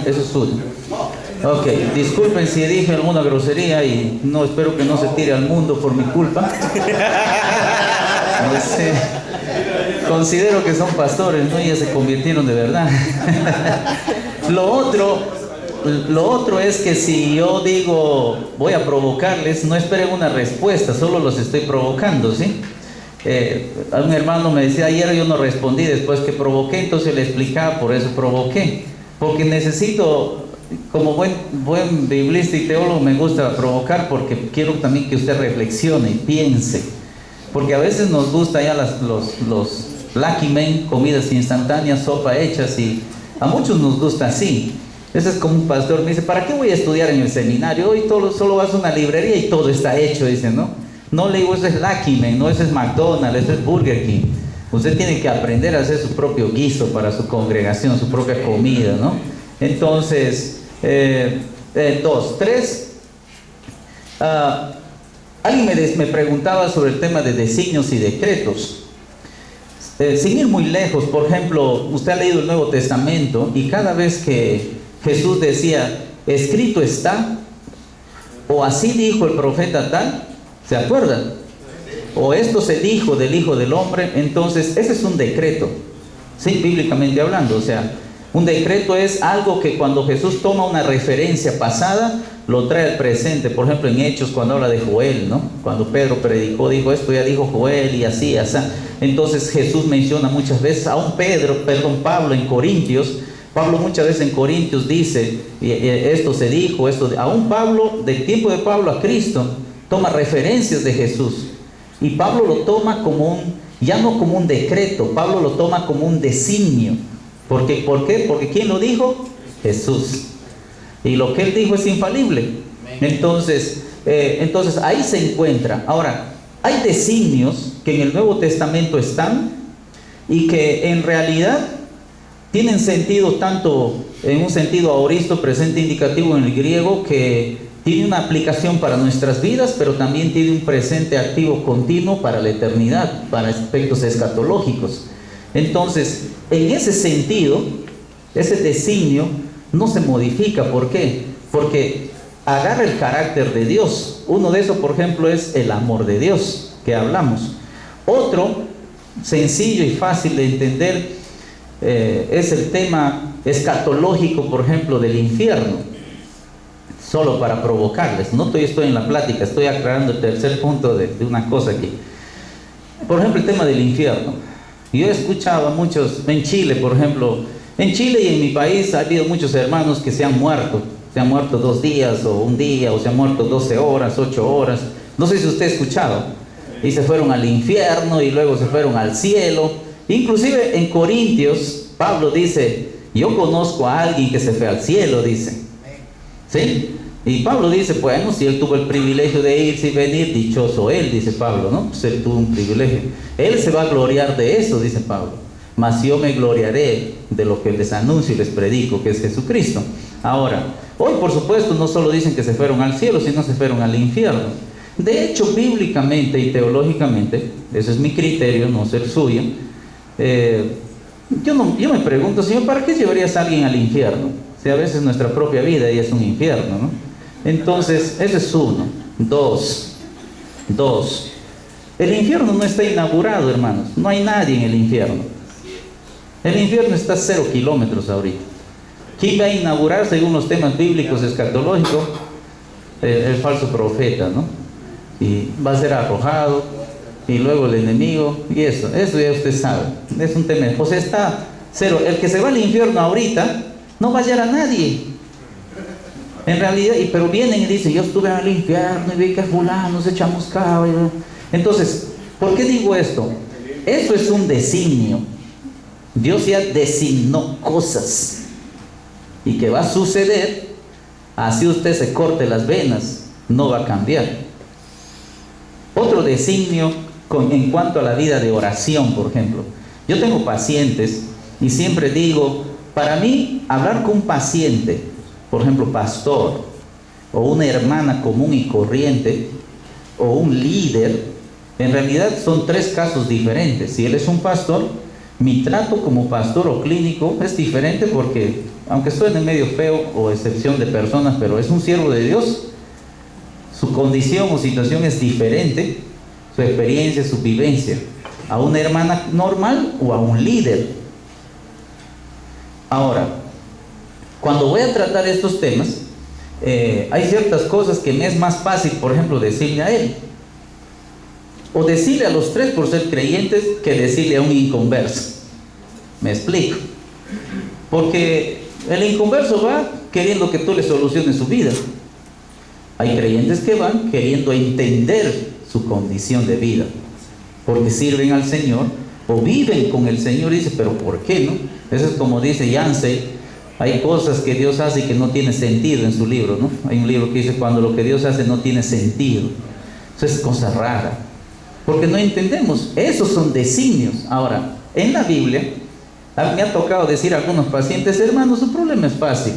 Eso es suyo. Ok, disculpen si dije alguna grosería y no, espero que no se tire al mundo por mi culpa. Considero que son pastores, ¿no? Y ya se convirtieron de verdad. Lo otro es que si yo digo voy a provocarles, no esperen una respuesta, solo los estoy provocando, ¿sí? Un hermano me decía ayer, yo no respondí después que provoqué, entonces le explicaba, por eso provoqué, porque necesito, como buen biblista y teólogo, me gusta provocar porque quiero también que usted reflexione y piense, porque a veces nos gusta ya los Lucky Men, comidas instantáneas, sopa hechas, y a muchos nos gusta así. Ese es como un pastor me dice, ¿para qué voy a estudiar en el seminario? Hoy solo vas a una librería y todo está hecho, dice, ¿no? No le digo, eso es Lucky Man, no, eso es McDonald's, eso es Burger King. Usted tiene que aprender a hacer su propio guiso para su congregación, su propia comida, ¿no? Entonces, alguien me preguntaba sobre el tema de designios y decretos. Sin ir muy lejos, por ejemplo, usted ha leído el Nuevo Testamento y cada vez que Jesús decía, escrito está, o así dijo el profeta tal, ¿se acuerdan? O esto se dijo del Hijo del Hombre, entonces ese es un decreto, sí, bíblicamente hablando. O sea, un decreto es algo que cuando Jesús toma una referencia pasada, lo trae al presente. Por ejemplo, en Hechos, cuando habla de Joel, ¿no? Cuando Pedro predicó, dijo esto ya dijo Joel y así, así. Entonces Jesús menciona muchas veces, Pablo en Corintios, Pablo muchas veces en Corintios dice, esto se dijo, aún Pablo, del tiempo de Pablo a Cristo, toma referencias de Jesús. Y Pablo lo toma ya no como un decreto, Pablo lo toma como un designio. ¿Por qué? Porque ¿quién lo dijo? Jesús. Y lo que él dijo es infalible. Entonces ahí se encuentra. Ahora, hay designios que en el Nuevo Testamento están y que en realidad tienen sentido tanto en un sentido aoristo, presente indicativo en el griego, que tiene una aplicación para nuestras vidas, pero también tiene un presente activo continuo para la eternidad, para aspectos escatológicos. Entonces, en ese sentido, ese designio no se modifica. ¿Por qué? Porque agarra el carácter de Dios. Uno de esos, por ejemplo, es el amor de Dios, que hablamos. Otro, sencillo y fácil de entender, es el tema escatológico, por ejemplo, del infierno. Solo para provocarles, no estoy en la plática, estoy aclarando el tercer punto de una cosa aquí. Por ejemplo, el tema del infierno. Yo he escuchado a muchos, en Chile, por ejemplo, en Chile y en mi país ha habido muchos hermanos que se han muerto 2 días o un día, o se han muerto 12 horas, 8 horas, no sé si usted ha escuchado, y se fueron al infierno y luego se fueron al cielo. Inclusive en Corintios, Pablo dice, yo conozco a alguien que se fue al cielo, dice, ¿sí? Y Pablo dice, bueno, si él tuvo el privilegio de irse y venir, dichoso él, dice Pablo, ¿no? Pues él tuvo un privilegio. Él se va a gloriar de eso, dice Pablo. Mas yo me gloriaré de lo que les anuncio y les predico, que es Jesucristo. Ahora, hoy por supuesto no solo dicen que se fueron al cielo, sino se fueron al infierno. De hecho, bíblicamente y teológicamente, ese es mi criterio, no es el suyo. Yo me pregunto, Señor, ¿para qué llevarías a alguien al infierno? Si a veces nuestra propia vida ya es un infierno, ¿no? Entonces, ese es uno. Dos, el infierno no está inaugurado, hermanos. No hay nadie en el infierno. El infierno está a 0 kilómetros ahorita. ¿Quién va a inaugurar, según los temas bíblicos escatológicos? El falso profeta, ¿no? Y va a ser arrojado, y luego el enemigo, y eso ya usted sabe. Es un tema. O sea, está 0. El que se va al infierno ahorita no va a hallar a nadie. En realidad, pero vienen y dicen, yo estuve al infierno y vi que fulano se chamuscaba. Entonces, ¿por qué digo esto? Eso es un designio. Dios ya designó cosas y que va a suceder. Así usted se corte las venas, no va a cambiar. Otro designio en cuanto a la vida de oración, por ejemplo. Yo tengo pacientes y siempre digo, para mí, hablar con un paciente, por ejemplo, pastor, o una hermana común y corriente, o un líder, en realidad son 3 casos diferentes. Si él es un pastor, Mi trato como pastor o clínico es diferente porque, aunque estoy en el medio feo o excepción de personas, pero es un siervo de Dios, su condición o situación es diferente, su experiencia, su vivencia, a una hermana normal o a un líder. Ahora, cuando voy a tratar estos temas, hay ciertas cosas que me es más fácil, por ejemplo, decirle a él, o decirle a los tres por ser creyentes, que decirle a un inconverso. Me explico. Porque el inconverso va queriendo que tú le soluciones su vida. Hay creyentes que van queriendo entender su condición de vida, porque sirven al Señor o viven con el Señor. Y dice, pero ¿por qué no? Eso es como dice Yancey, hay cosas que Dios hace y que no tiene sentido en su libro, ¿no? Hay un libro que dice, cuando lo que Dios hace no tiene sentido. Eso es cosa rara, porque no entendemos. Esos son designios. Ahora, en la Biblia, me ha tocado decir a algunos pacientes, hermano, su problema es fácil.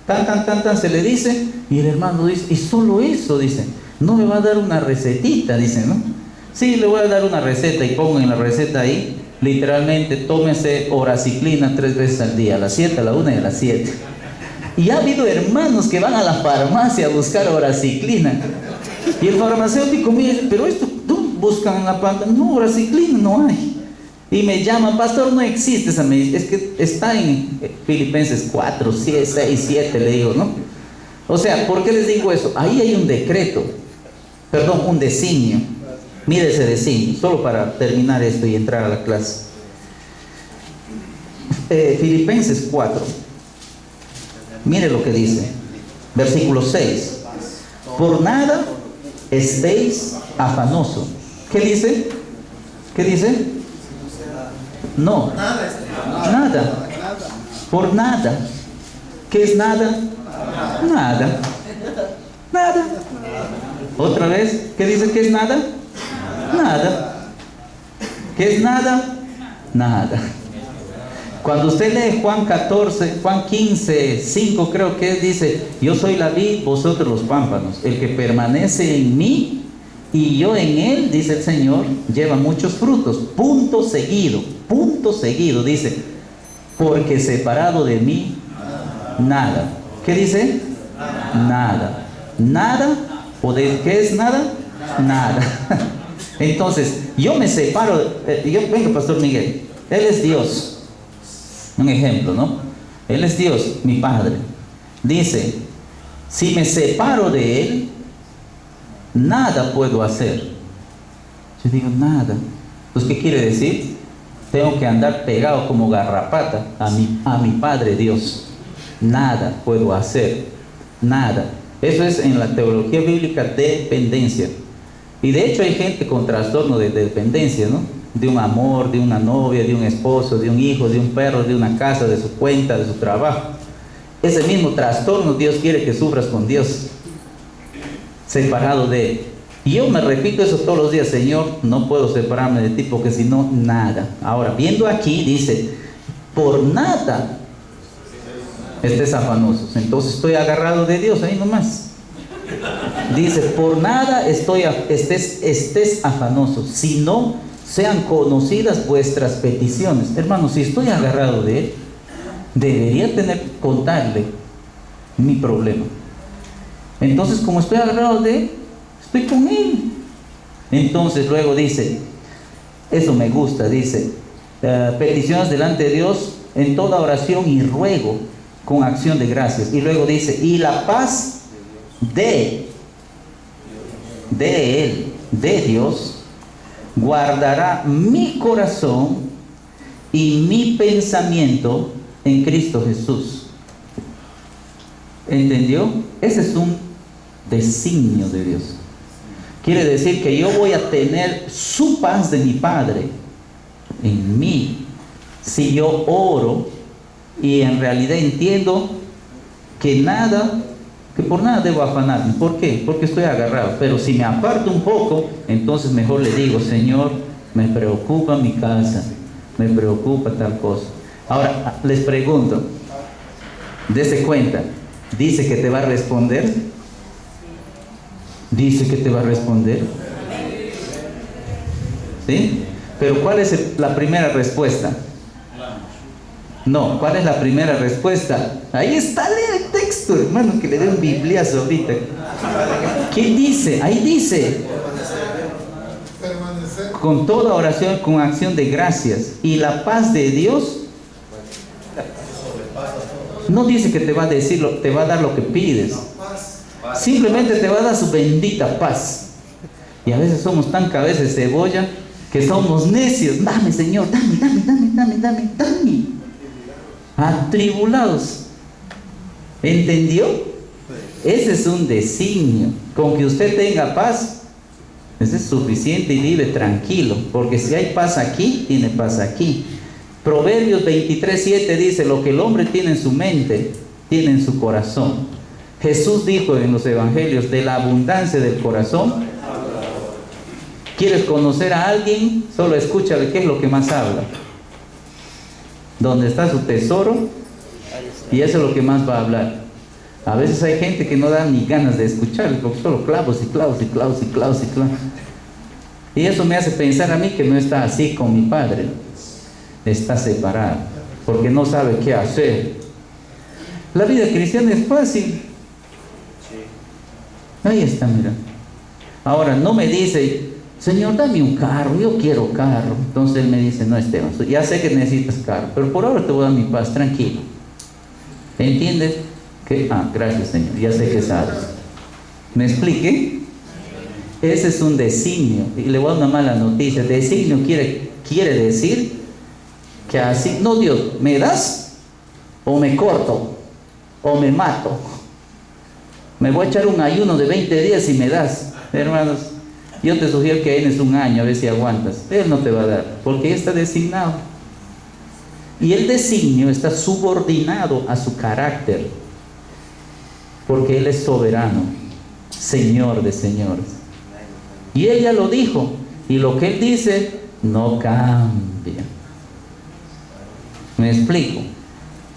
Tan, se le dice, y el hermano dice, y solo eso, dice, no me va a dar una recetita, dice, ¿no? Sí, le voy a dar una receta, y pongo en la receta ahí, literalmente, tómese oraciclina 3 veces al día, a las 7, a la 1 y a las 7. Y ha habido hermanos que van a la farmacia a buscar oraciclina, y el farmacéutico me dice, pero esto, ¿tú buscan en la pantalla? No, oraciclina no hay. Y me llaman, pastor, no existe esa medicina, es que está en Filipenses 4, 6, 7, le digo, ¿no? O sea, ¿por qué les digo eso? Ahí hay un decreto, perdón, un designio. Mire ese designio, solo para terminar esto y entrar a la clase. Filipenses 4, mire lo que dice, versículo 6. Por nada estéis afanosos. ¿Qué dice? ¿Qué dice? No, nada. Por nada. ¿Qué es nada? Nada. Nada. Otra vez, ¿qué dice que es nada? Nada. ¿Qué es nada? Nada. Cuando usted lee Juan 14, Juan 15, 5 creo que dice, yo soy la vid, vosotros los pámpanos. El que permanece en mí y yo en él, dice el Señor, lleva muchos frutos. Punto seguido, dice, porque separado de mí, nada. ¿Qué dice? Nada. Nada. ¿O de qué es nada? Nada. Entonces, yo me separo, venga, Pastor Miguel, Él es Dios. Un ejemplo, ¿no? Él es Dios, mi Padre. Dice, si me separo de Él, nada puedo hacer. Yo digo, nada. Pues, ¿qué quiere decir? Tengo que andar pegado como garrapata a mi Padre Dios. Nada puedo hacer. Nada. Eso es en la teología bíblica dependencia. Y de hecho hay gente con trastorno de dependencia, ¿no? De un amor, de una novia, de un esposo, de un hijo, de un perro, de una casa, de su cuenta, de su trabajo. Ese mismo trastorno Dios quiere que sufras con Dios, separado de Él. Y yo me repito eso todos los días, Señor, no puedo separarme de ti porque si no, nada. Ahora, viendo aquí, dice, por nada estés afanosos. Entonces estoy agarrado de Dios, ahí nomás. Dice, por nada estés afanosos, si no sean conocidas vuestras peticiones. Hermanos, si estoy agarrado de Él, debería contarle mi problema. Entonces, como estoy agarrado de Él, estoy con Él. Entonces luego dice, eso me gusta, dice, peticiones delante de Dios en toda oración y ruego con acción de gracias. Y luego dice, y la paz de Él, de Dios, guardará mi corazón y mi pensamiento en Cristo Jesús. ¿Entendió? Ese es un designio de Dios. Quiere decir que yo voy a tener su paz de mi Padre en mí, si yo oro y en realidad entiendo que por nada debo afanarme. ¿Por qué? Porque estoy agarrado. Pero si me aparto un poco, entonces mejor le digo, Señor, me preocupa mi casa, me preocupa tal cosa. Ahora, les pregunto, dese cuenta, ¿dice que te va a responder? ¿Dice que te va a responder? ¿Sí? Pero ¿cuál es la primera respuesta? No, ¿cuál es la primera respuesta? Ahí está, lee el texto, hermano, que le dé un bibliazo ahorita. ¿Qué dice? Ahí dice: con toda oración, con acción de gracias, y la paz de Dios. No dice que te va a decir, te va a dar lo que pides. Simplemente te va a dar su bendita paz. Y a veces somos tan cabeza de cebolla que somos necios. Dame, Señor, dame. Atribulados. ¿Entendió? Ese es un designio. Con que usted tenga paz, ese es suficiente y vive tranquilo. Porque si hay paz aquí, tiene paz aquí. Proverbios 23:7 dice: lo que el hombre tiene en su mente, tiene en su corazón. Jesús dijo en los evangelios: de la abundancia del corazón. ¿Quieres conocer a alguien? Solo escúchale qué es lo que más habla. ¿Dónde está su tesoro? Y eso es lo que más va a hablar. A veces hay gente que no da ni ganas de escuchar, porque solo clavos y clavos y clavos y clavos y clavos. Y eso me hace pensar a mí que no está así con mi padre. Está separado, porque no sabe qué hacer. La vida cristiana es fácil. Ahí está, mira. Ahora, no me dice: Señor, dame un carro, yo quiero carro. Entonces él me dice: no, Esteban, ya sé que necesitas carro, pero por ahora te voy a dar mi paz, tranquilo. ¿Entiendes? Gracias, Señor, ya sé que sabes. ¿Me expliqué? Ese es un designio. Y le voy a dar una mala noticia. Designio quiere decir que así, no, Dios, ¿me das? O me corto, o me mato. Me voy a echar un ayuno de 20 días y me das. Hermanos, yo te sugiero que tienes un año, a ver si aguantas. Él no te va a dar, porque ya está designado. Y el designio está subordinado a su carácter, porque Él es soberano, Señor de señores. Y Él ya lo dijo, y lo que Él dice no cambia. ¿Me explico?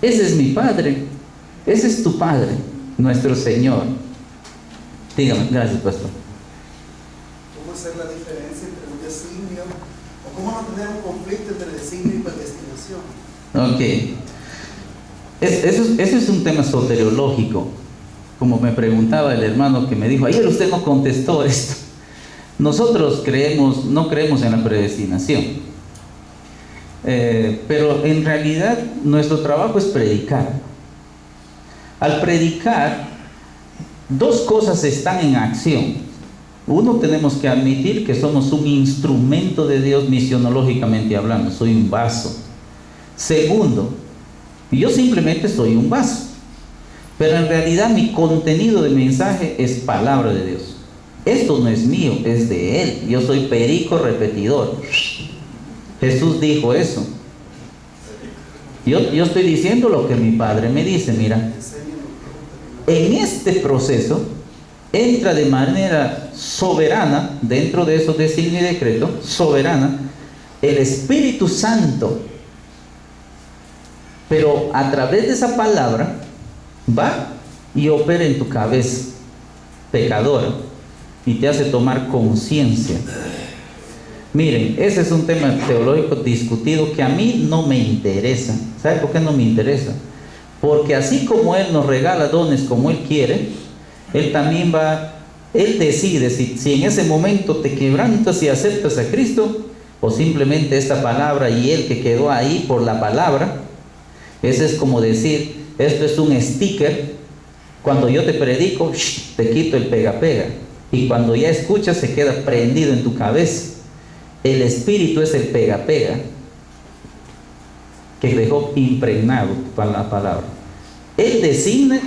Ese es mi Padre, ese es tu Padre, nuestro Señor. Dígame, gracias, pastor. ¿Cómo hacer la diferencia entre un designio, o cómo no tener un conflicto entre designio y predestinación? Ok. Eso es un tema soteriológico. Como me preguntaba el hermano que me dijo: ayer usted no contestó esto. Nosotros no creemos en la predestinación. Pero en realidad nuestro trabajo es predicar. Al predicar, dos cosas están en acción. Uno, tenemos que admitir que somos un instrumento de Dios misionológicamente hablando. Soy un vaso. Segundo, yo simplemente soy un vaso. Pero en realidad mi contenido de mensaje es palabra de Dios. Esto no es mío, es de Él. Yo soy perico repetidor. Jesús dijo eso. Yo estoy diciendo lo que mi Padre me dice. Mira, en este proceso entra de manera soberana, dentro de esos designios y decretos, soberana, el Espíritu Santo. Pero a través de esa palabra va y opera en tu cabeza pecadora y te hace tomar conciencia. Miren, ese es un tema teológico discutido que a mí no me interesa. ¿Sabe por qué no me interesa? Porque así como Él nos regala dones como Él quiere, Él también Él decide si en ese momento te quebrantas y aceptas a Cristo, o simplemente esta palabra y Él que quedó ahí por la palabra. Ese es como decir, esto es un sticker. Cuando yo te predico, te quito el pega-pega. Y cuando ya escuchas, se queda prendido en tu cabeza. El Espíritu es el pega-pega que dejó impregnado para la palabra. Él decide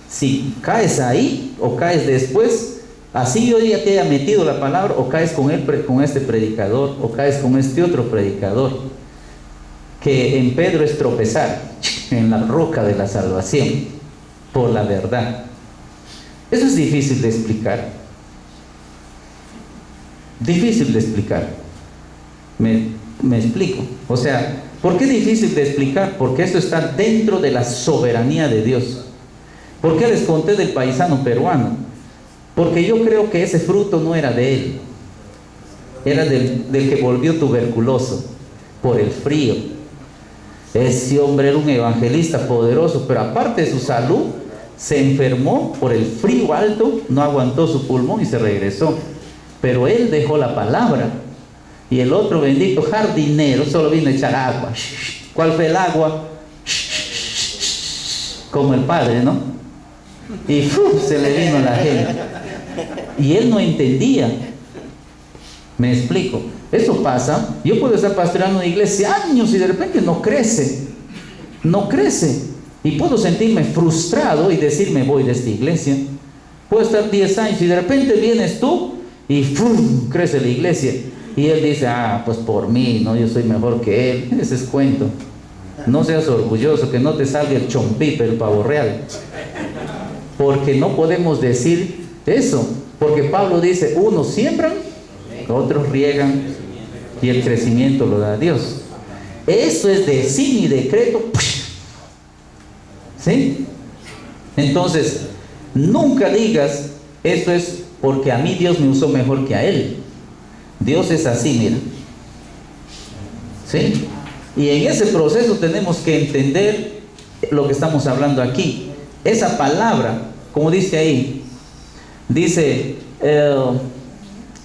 si caes ahí o caes después. Así yo ya te haya metido la palabra, o caes con este predicador, o caes con este otro predicador, que en Pedro es tropezar en la roca de la salvación por la verdad. Eso es difícil de explicar. Difícil de explicar. Me explico. O sea, ¿por qué difícil de explicar? Porque eso está dentro de la soberanía de Dios. ¿Por qué les conté del paisano peruano? Porque yo creo que ese fruto no era de él. Era del que volvió tuberculoso por el frío. Ese hombre era un evangelista poderoso, pero aparte de su salud, se enfermó por el frío alto, no aguantó su pulmón y se regresó. Pero él dejó la palabra. Y el otro bendito jardinero solo vino a echar agua. ¿Cuál fue el agua? Como el padre, ¿no? Y se le vino a la gente. Y él no entendía. Me explico. Eso pasa. Yo puedo estar pastoreando una iglesia años y de repente no crece. No crece. Y puedo sentirme frustrado y decir, me voy de esta iglesia. Puedo estar 10 años y de repente vienes tú y ¡fum! Crece la iglesia. Y él dice, pues por mí, ¿no? Yo soy mejor que él. Ese es cuento. No seas orgulloso, que no te salga el chompipe, el pavo real. Porque no podemos decir eso. Porque Pablo dice, unos siembran, otros riegan, y el crecimiento lo da Dios. Eso es designio y decreto. ¿Sí? Entonces, nunca digas, esto es porque a mí Dios me usó mejor que a él. Dios es así, mira. ¿Sí? Y en ese proceso tenemos que entender lo que estamos hablando aquí. Esa palabra, como dice ahí, dice, en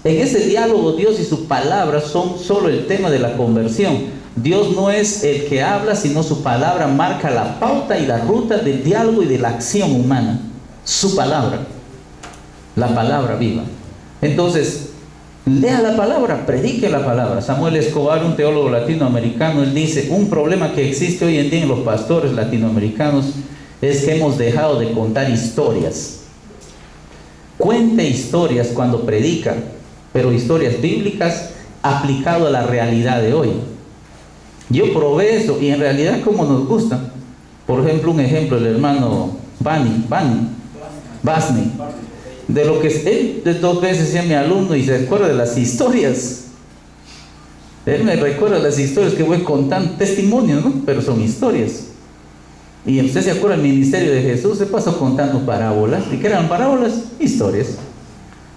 ese diálogo Dios y su palabra son solo el tema de la conversión. Dios no es el que habla, sino su palabra marca la pauta y la ruta del diálogo y de la acción humana. Su palabra, la palabra viva. Entonces, lea la palabra, predique la palabra. Samuel Escobar, un teólogo latinoamericano, él dice, un problema que existe hoy en día en los pastores latinoamericanos es que hemos dejado de contar historias. Cuente historias cuando predica, pero historias bíblicas aplicado a la realidad de hoy. Yo probé eso y en realidad como nos gusta. Por ejemplo, un ejemplo, el hermano Basni, de lo que él 2 veces decía mi alumno y se recuerda de las historias. Él me recuerda las historias que voy contando, testimonios, ¿no? Pero son historias. Y usted se acuerda del ministerio de Jesús, se pasó contando parábolas. ¿Y qué eran parábolas? Historias.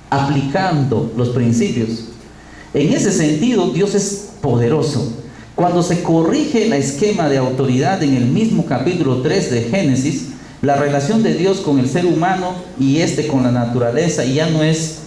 Aplicando los principios. En ese sentido, Dios es poderoso. Cuando se corrige el esquema de autoridad en el mismo capítulo 3 de Génesis, la relación de Dios con el ser humano y con la naturaleza ya no es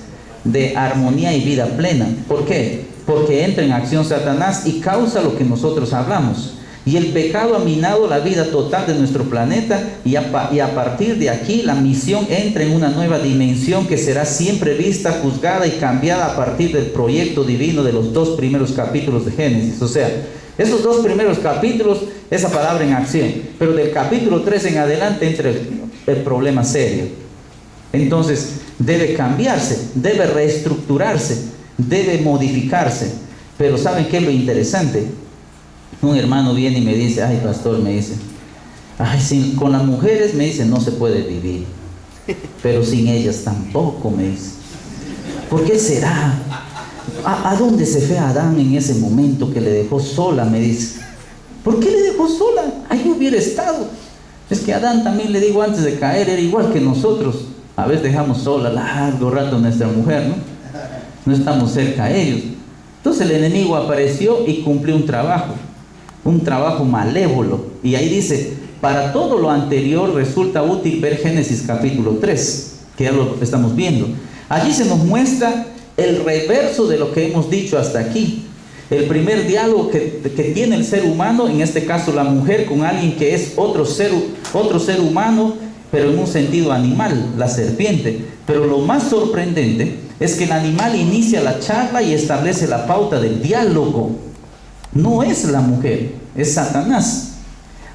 de armonía y vida plena. ¿Por qué? Porque entra en acción Satanás y causa lo que nosotros hablamos. Y el pecado ha minado la vida total de nuestro planeta y a partir de aquí la misión entra en una nueva dimensión que será siempre vista, juzgada y cambiada a partir del proyecto divino de los 2 primeros capítulos de Génesis. O sea, esos 2 primeros capítulos, esa palabra en acción, pero del capítulo 3 en adelante entra el problema serio. Entonces debe cambiarse, debe reestructurarse, debe modificarse. Pero ¿saben qué es lo interesante? Un hermano viene y me dice, ay pastor, me dice, con las mujeres, me dice, no se puede vivir, pero sin ellas tampoco, me dice. ¿Por qué será? ¿A dónde se fue Adán en ese momento que le dejó sola? Me dice. ¿Por qué le dejó sola? Ahí hubiera estado. Es que Adán también, le digo, antes de caer era igual que nosotros. A veces dejamos sola largo rato a nuestra mujer, ¿no? No estamos cerca a ellos. Entonces el enemigo apareció y cumplió un trabajo malévolo. Y ahí dice, para todo lo anterior resulta útil ver Génesis capítulo 3, que ya lo estamos viendo. Allí se nos muestra el reverso de lo que hemos dicho hasta aquí. El primer diálogo que tiene el ser humano, en este caso la mujer, con alguien que es otro ser humano, pero en un sentido animal, la serpiente. Pero lo más sorprendente es que el animal inicia la charla y establece la pauta del diálogo. No es la mujer, es Satanás.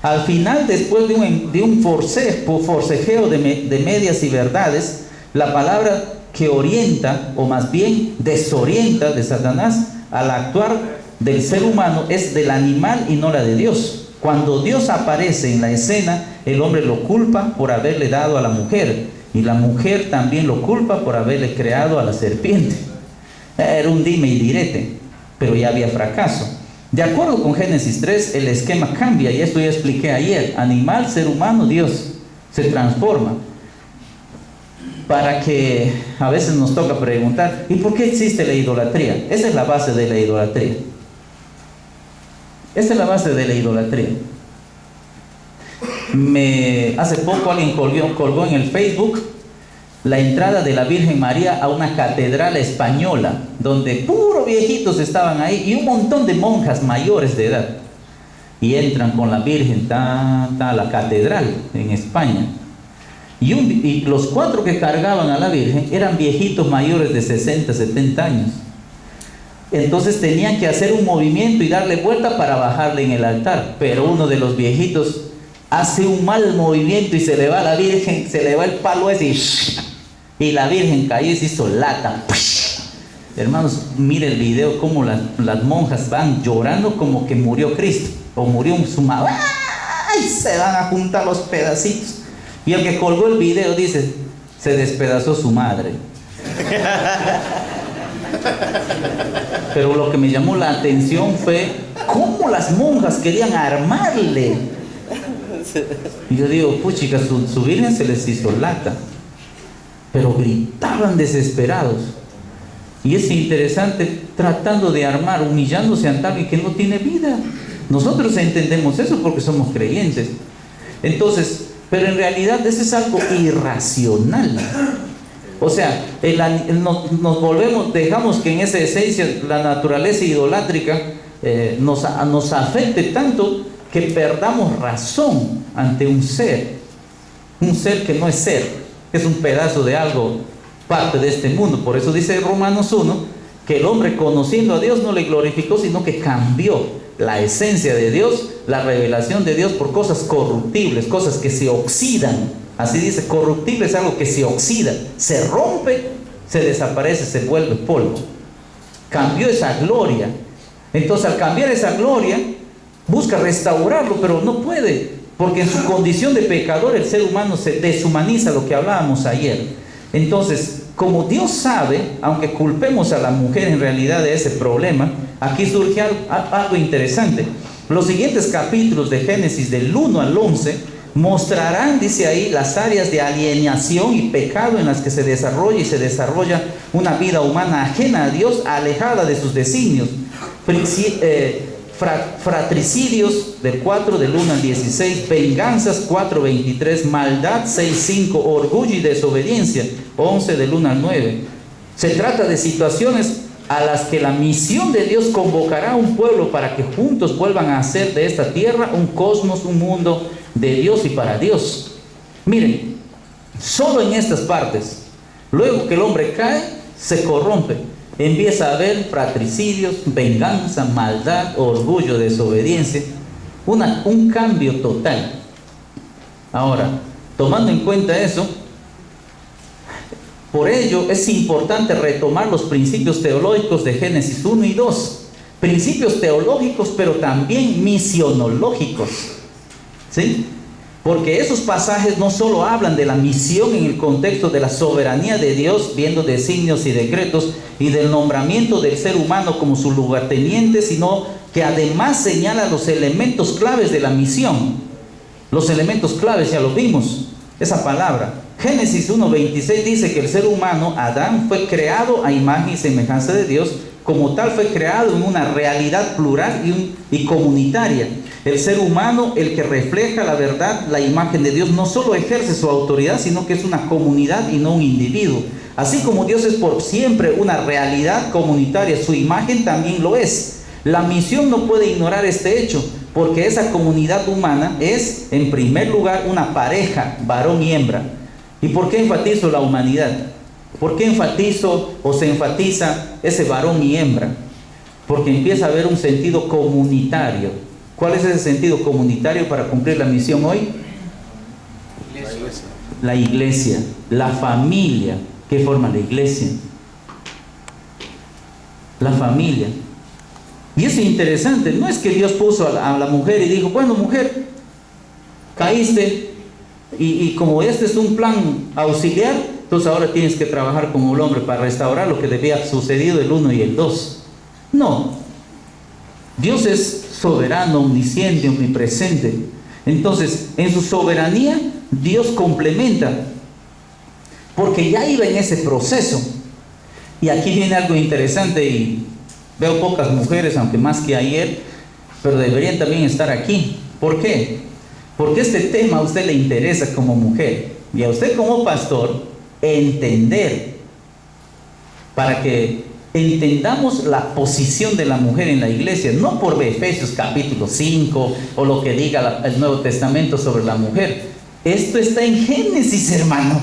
Al final, después de un forcejeo de medias y verdades, la palabra que orienta, o más bien desorienta de Satanás al actuar del ser humano es del animal y no la de Dios. Cuando Dios aparece en la escena, el hombre lo culpa por haberle dado a la mujer, y la mujer también lo culpa por haberle creado a la serpiente. Era un dime y direte, pero ya había fracaso. De acuerdo con Génesis 3, el esquema cambia, y esto ya expliqué ayer. Animal, ser humano, Dios se transforma. Para que a veces nos toca preguntar, ¿y por qué existe la idolatría? Esa es la base de la idolatría. Esa es la base de la idolatría. Hace poco alguien colgó en el Facebook la entrada de la Virgen María a una catedral española, donde puros viejitos estaban ahí y un montón de monjas mayores de edad. Y entran con la Virgen a la catedral en España. Y los 4 que cargaban a la Virgen eran viejitos mayores de 60, 70 años. Entonces tenían que hacer un movimiento y darle vuelta para bajarle en el altar. Pero uno de los viejitos hace un mal movimiento y se le va a la Virgen, se le va el palo ese y la Virgen cayó y se hizo lata. Hermanos, mire el video como las monjas van llorando como que murió Cristo o murió su madre. ¡Ay! Se van a juntar los pedacitos. Y el que colgó el video dice, se despedazó su madre. Pero lo que me llamó la atención fue cómo las monjas querían armarle. Y yo digo, puchica, su Virgen se les hizo lata. Pero gritaban desesperados. Y es interesante, tratando de armar, humillándose ante alguien que no tiene vida. Nosotros entendemos eso porque somos creyentes. Entonces, pero en realidad eso es algo irracional. O sea, nos volvemos, dejamos que en esa esencia la naturaleza idolátrica nos afecte tanto que perdamos razón ante un ser que no es ser, es un pedazo de algo, parte de este mundo. Por eso dice Romanos 1 que el hombre, conociendo a Dios, no le glorificó, sino que cambió la esencia de Dios, la revelación de Dios, por cosas corruptibles, cosas que se oxidan. Así dice, corruptible es algo que se oxida, se rompe, se desaparece, se vuelve polvo. Cambió esa gloria. Entonces, al cambiar esa gloria, busca restaurarlo, pero no puede, porque en su condición de pecador el ser humano se deshumaniza, lo que hablábamos ayer. Entonces, como Dios sabe, aunque culpemos a la mujer en realidad de ese problema, aquí surge algo interesante. Los siguientes capítulos de Génesis, del 1 al 11, mostrarán, dice ahí, las áreas de alienación y pecado en las que se desarrolla una vida humana ajena a Dios, alejada de sus designios. Fratricidios del 4 del 1 al 16, venganzas 4:23, maldad 6:5, orgullo y desobediencia 11 del 1 al 9. Se trata de situaciones a las que la misión de Dios convocará a un pueblo para que juntos vuelvan a hacer de esta tierra un cosmos, un mundo de Dios y para Dios. Miren, solo en estas partes, luego que el hombre cae, se corrompe. Empieza a haber fratricidios, venganza, maldad, orgullo, desobediencia. Un cambio total. Ahora, tomando en cuenta eso, por ello es importante retomar los principios teológicos de Génesis 1 y 2. Principios teológicos, pero también misionológicos. ¿Sí? Porque esos pasajes no solo hablan de la misión en el contexto de la soberanía de Dios, viendo designios y decretos, y del nombramiento del ser humano como su lugarteniente, sino que además señala los elementos claves de la misión. Los elementos claves ya los vimos, esa palabra. Génesis 1:26 dice que el ser humano, Adán, fue creado a imagen y semejanza de Dios. Como tal fue creado en una realidad plural y comunitaria. El ser humano, el que refleja la verdad, la imagen de Dios, no solo ejerce su autoridad, sino que es una comunidad y no un individuo. Así como Dios es por siempre una realidad comunitaria, su imagen también lo es. La misión no puede ignorar este hecho, porque esa comunidad humana es, en primer lugar, una pareja, varón y hembra. ¿Y por qué enfatizo la humanidad? ¿Por qué enfatizo o se enfatiza ese varón y hembra? Porque empieza a haber un sentido comunitario. ¿Cuál es ese sentido comunitario para cumplir la misión hoy? La iglesia, la familia. ¿Qué forma la iglesia? La familia. Y es interesante, no es que Dios puso a la mujer y dijo, bueno, mujer, caíste, y como este es un plan auxiliar, entonces ahora tienes que trabajar como el hombre para restaurar lo que debía sucedido el 1 y el 2. No. Dios es soberano, omnisciente, omnipresente. Entonces, en su soberanía, Dios complementa, porque ya iba en ese proceso. Y aquí viene algo interesante, y veo pocas mujeres, aunque más que ayer, pero deberían también estar aquí. ¿Por qué? porque este tema a usted le interesa como mujer y a usted como pastor entender, para que entendamos la posición de la mujer en la iglesia, no por Efesios capítulo 5 o lo que diga el Nuevo Testamento sobre la mujer. Esto está en Génesis, hermano.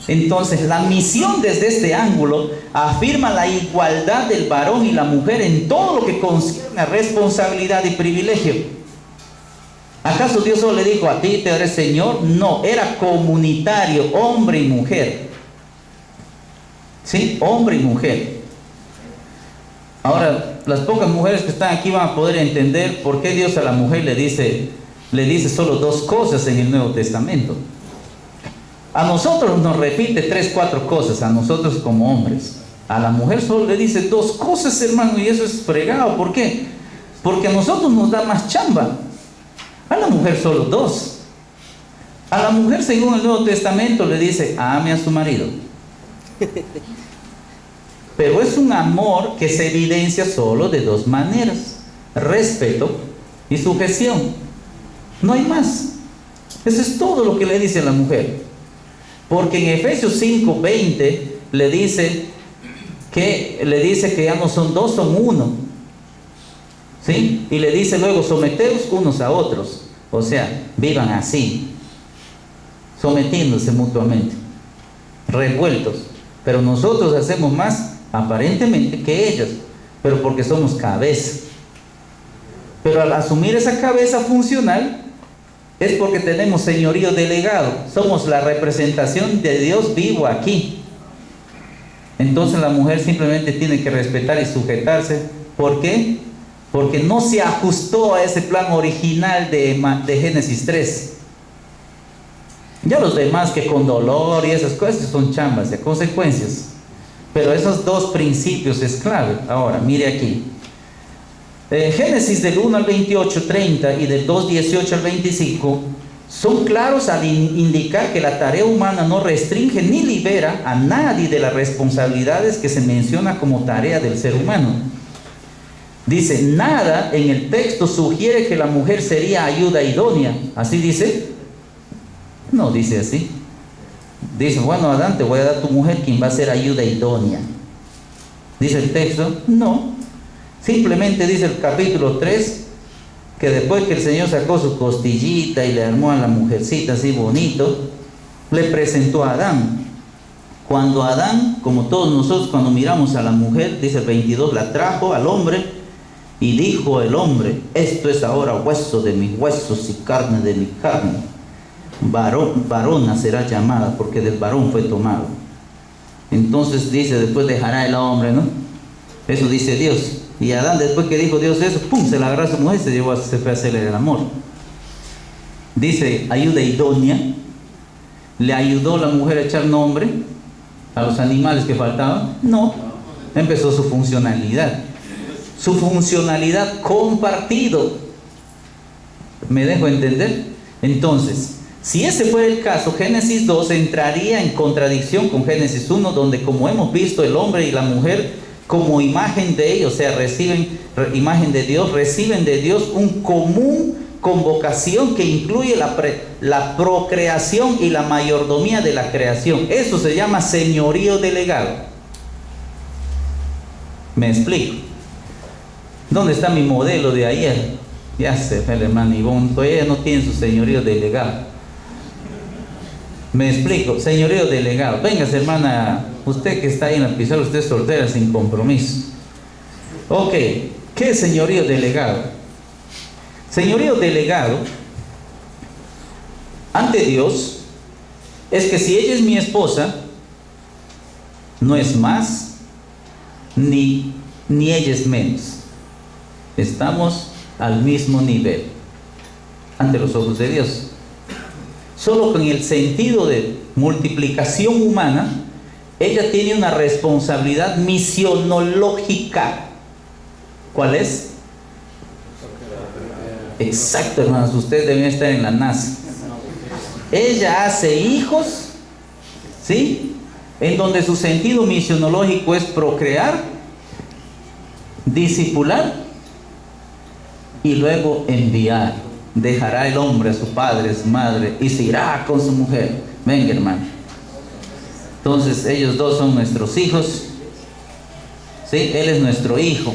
Entonces, la misión desde este ángulo afirma la igualdad del varón y la mujer en todo lo que concierne a responsabilidad y privilegio. ¿Acaso Dios solo le dijo a ti te haré Señor? No, era comunitario, hombre y mujer. ¿Sí? Hombre y mujer. Ahora, las pocas mujeres que están aquí van a poder entender por qué Dios a la mujer le dice solo dos cosas en el Nuevo Testamento. A nosotros nos repite 3, 4 cosas, a nosotros como hombres. A la mujer solo le dice 2 cosas, hermano, y eso es fregado. ¿Por qué? Porque a nosotros nos da más chamba. A la mujer solo 2. A la mujer, según el Nuevo Testamento, le dice, ame a su marido. Pero es un amor que se evidencia solo de 2 maneras: respeto y sujeción. No hay más. Eso es todo lo que le dice a la mujer. Porque en Efesios 5:20 le dice que ya no son 2, son 1. ¿Sí? Y le dice luego, someteos unos a otros. O sea, vivan así, sometiéndose mutuamente, revueltos. Pero nosotros hacemos más aparentemente que ellas, pero porque somos cabeza. Pero al asumir esa cabeza funcional, es porque tenemos señorío delegado. Somos la representación de Dios vivo aquí. Entonces la mujer simplemente tiene que respetar y sujetarse. ¿Por qué? Porque no se ajustó a ese plan original de Génesis 3. Ya los demás que con dolor y esas cosas son chambas, de consecuencias. Pero esos 2 principios es clave. Ahora, mire aquí. Génesis del 1 al 28, 30 y del 2, 18 al 25 son claros al indicar que la tarea humana no restringe ni libera a nadie de las responsabilidades que se menciona como tarea del ser humano. Dice, nada en el texto sugiere que la mujer sería ayuda idónea. ¿Así dice? No dice así. Dice, bueno, Adán, te voy a dar a tu mujer quien va a ser ayuda idónea. ¿Dice el texto? No. Simplemente dice el capítulo 3 que después que el Señor sacó su costillita y le armó a la mujercita así bonito, le presentó a Adán. Cuando Adán, como todos nosotros cuando miramos a la mujer, dice el 22, la trajo al hombre y dijo el hombre, esto es ahora hueso de mis huesos y carne de mi carne. Varona será llamada porque del varón fue tomado. Entonces dice, después dejará el hombre, ¿no? Eso dice Dios. Y Adán, después que dijo Dios eso, ¡pum!, se la agarró a su mujer y se fue a hacerle el amor. Dice, ayuda idónea. ¿Le ayudó la mujer a echar nombre a los animales que faltaban? No. Empezó su funcionalidad. Su funcionalidad compartido. ¿Me dejo entender? Entonces, si ese fuera el caso, Génesis 2 entraría en contradicción con Génesis 1, donde, como hemos visto, el hombre y la mujer como imagen de ellos, o sea, reciben imagen de Dios, reciben de Dios un común convocación que incluye la procreación y la mayordomía de la creación. Eso se llama señorío delegado. ¿Me explico? ¿Dónde está mi modelo de ayer? Ya se fue el hermano Ivonne, todavía no tiene su señorío delegado. Me explico, señorío delegado. Véngase, hermana, usted que está ahí en la pizarra, usted es soltera sin compromiso. Ok, ¿qué es señorío delegado? Señorío delegado ante Dios es que si ella es mi esposa, no es más, ni ella es menos. Estamos al mismo nivel ante los ojos de Dios. Solo con el sentido de multiplicación humana, ella tiene una responsabilidad misionológica. ¿Cuál es? Exacto, hermanos, ustedes deben estar en la NASA. Ella hace hijos, ¿sí? En donde su sentido misionológico es procrear, discipular y luego enviar. dejará el hombre a su padre, a su madre, y se irá con su mujer. Venga, hermano. Entonces ellos dos son nuestros hijos. ¿Sí? Él es nuestro hijo.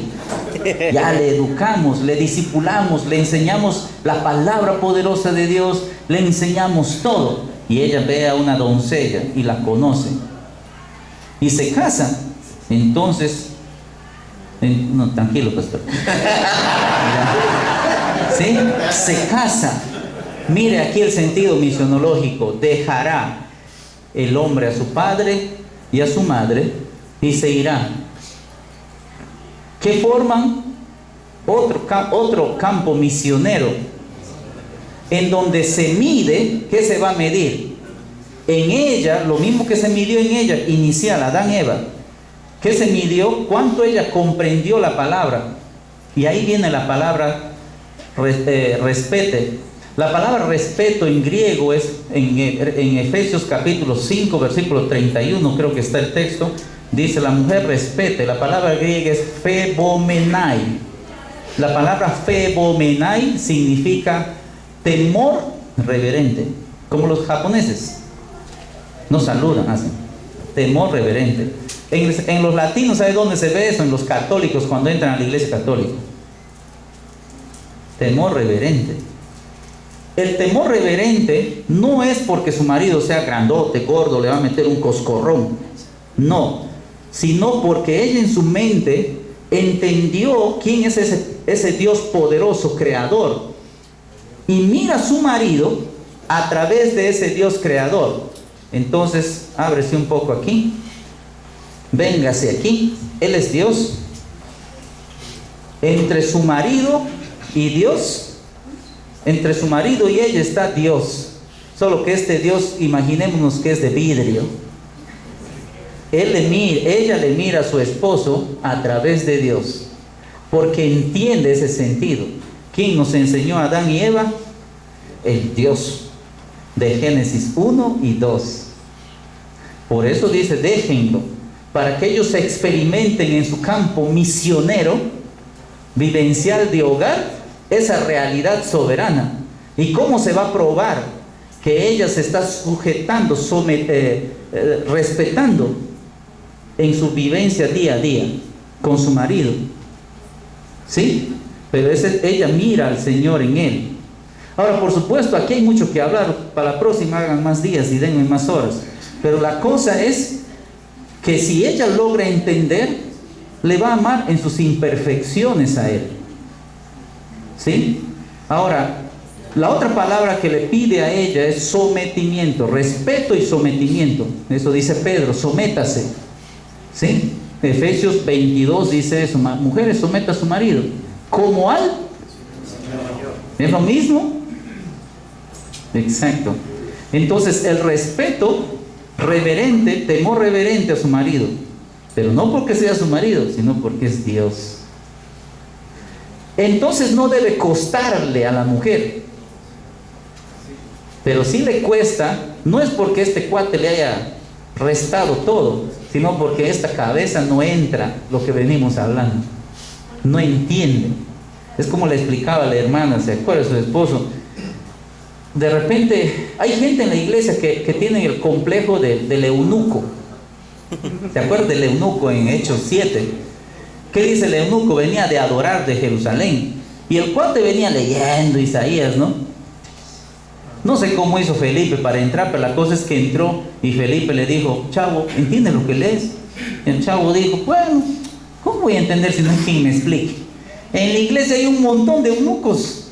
Ya le educamos, le discipulamos, le enseñamos la palabra poderosa de Dios, le enseñamos todo. Y ella ve a una doncella y la conoce. Y se casa. Entonces, no, tranquilo, pastor. ¿Sí? Se casa. Mire aquí el sentido misionológico. Dejará el hombre a su padre y a su madre y se irá. ¿Qué forman? Otro campo misionero, en donde se mide. ¿Qué se va a medir? En ella, lo mismo que se midió en ella, inicial, Adán y Eva. ¿Qué se midió? ¿Cuánto ella comprendió la palabra? Y ahí viene la palabra respete. La palabra respeto en griego es, en Efesios capítulo 5, versículo 31, creo que está el texto. Dice, la mujer respete. La palabra griega es phebomenai. La palabra phebomenai significa temor reverente. Como los japoneses no saludan, hacen temor reverente. En los latinos, ¿sabe dónde se ve eso? En los católicos, cuando entran a la iglesia católica. Temor reverente. El temor reverente no es porque su marido sea grandote, gordo, le va a meter un coscorrón. No, sino porque ella en su mente entendió quién es ese Dios poderoso, creador, y mira a su marido a través de ese Dios creador. Entonces, ábrese un poco aquí, véngase aquí. Él es Dios. Entre su marido y Dios, entre su marido y ella está Dios. Solo que este Dios, imaginémonos que es de vidrio. Ella le mira a su esposo a través de Dios, porque entiende ese sentido. ¿Quién nos enseñó a Adán y Eva? El Dios de Génesis 1 y 2. Por eso dice, déjenlo, para que ellos experimenten en su campo misionero, vivencial de hogar, esa realidad soberana. ¿Y cómo se va a probar que ella se está sujetando, respetando en su vivencia día a día con su marido? ¿Sí? Pero ella mira al Señor en él. Ahora, por supuesto, aquí hay mucho que hablar. Para la próxima hagan más días y denme más horas. Pero la cosa es que si ella logra entender, le va a amar en sus imperfecciones a él. ¿Sí? Ahora, la otra palabra que le pide a ella es sometimiento, respeto y sometimiento. Eso dice Pedro, sométase. ¿Sí? Efesios 22 dice eso, mujeres, someta a su marido como al. ¿Es lo mismo? Exacto. Entonces, el respeto reverente, temor reverente a su marido, pero no porque sea su marido, sino porque es Dios. Entonces no debe costarle a la mujer, pero si le cuesta, no es porque este cuate le haya restado todo, sino porque esta cabeza no entra lo que venimos hablando, no entiende. Es como le explicaba a la hermana, ¿se acuerda de su esposo? De repente hay gente en la iglesia que tiene el complejo del eunuco. ¿Se acuerda del eunuco en Hechos 7? ¿Qué dice el eunuco? Venía de adorar de Jerusalén, y el cuate venía leyendo Isaías, ¿no? No sé cómo hizo Felipe para entrar, pero la cosa es que entró y Felipe le dijo, chavo, ¿entiendes lo que lees? El chavo dijo, bueno, ¿cómo voy a entender si no hay quien me explique? En la iglesia hay un montón de eunucos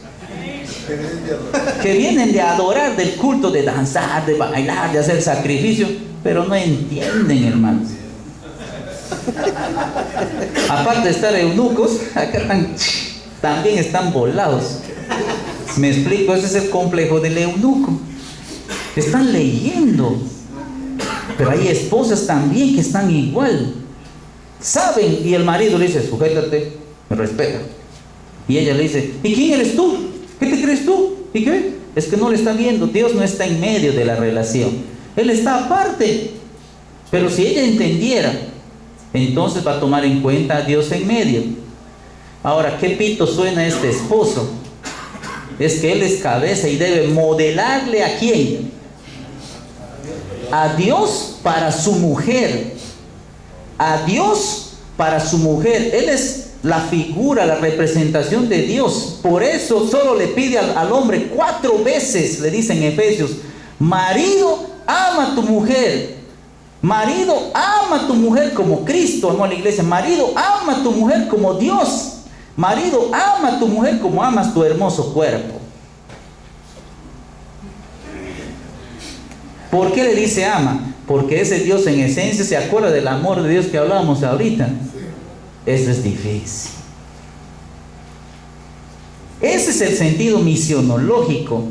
que vienen de adorar, del culto, de danzar, de bailar, de hacer sacrificio, pero no entienden, hermanos. Aparte de estar eunucos, acá también están volados. Me explico, ese es el complejo del eunuco. Están leyendo, pero hay esposas también que están igual. Saben, y el marido le dice, sujétate, me respeta. Y ella le dice, ¿y quién eres tú? ¿Qué te crees tú? ¿Y qué? Es que no le está viendo. Dios no está en medio de la relación, Él está aparte. Pero si ella entendiera, entonces va a tomar en cuenta a Dios en medio. Ahora, ¿qué pito suena este esposo? es que Él es cabeza y debe modelarle ¿a quién? A Dios para su mujer. A Dios para su mujer. Él es la figura, la representación de Dios. Por eso solo le pide al hombre 4 veces, le dice en Efesios: marido, ama a tu mujer. Marido, ama a tu mujer como Cristo amó a la iglesia. Marido, ama a tu mujer como Dios. Marido, ama a tu mujer como amas tu hermoso cuerpo. ¿Por qué le dice ama? Porque ese Dios en esencia se acuerda del amor de Dios que hablábamos ahorita. Eso es difícil. Ese es el sentido misionológico.